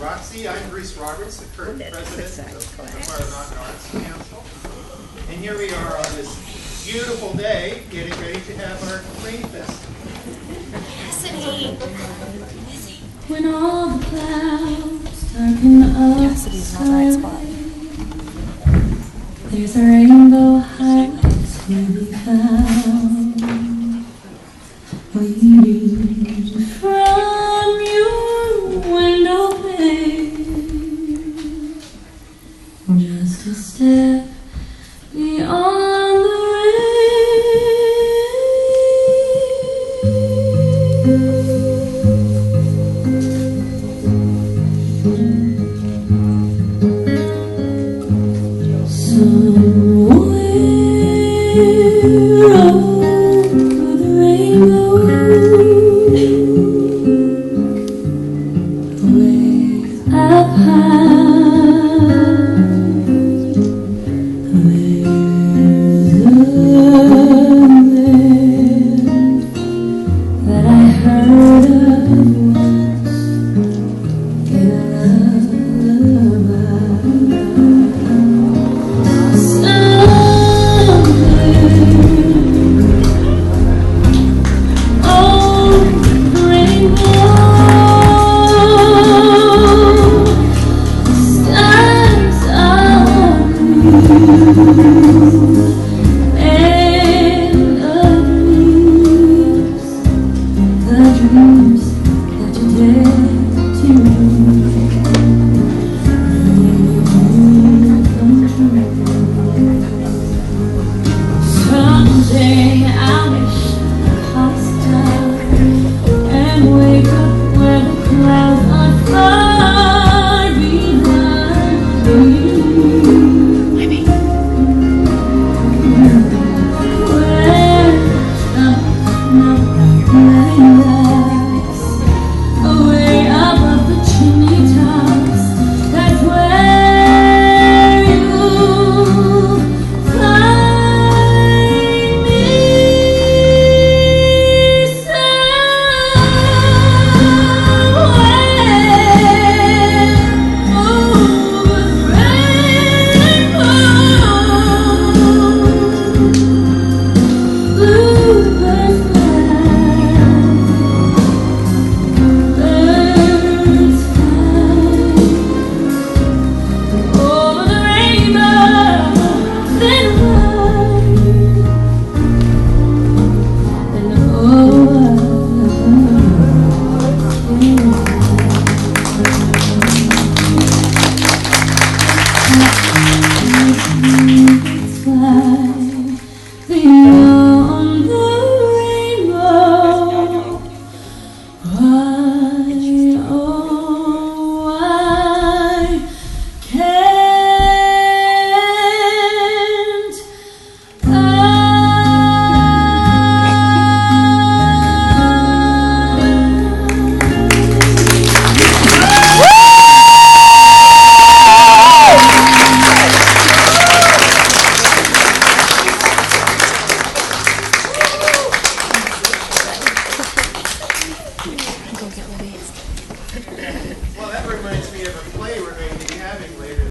ROTC. I'm Bruce Roberts, the current president of the Vermont Arts Council. And here we are on this beautiful day, getting ready to have our Rain Fest. When all the clouds darken up, Cassidy's not right spot. there's a rainbow height to be found, waiting from your window pane, just a step beyond the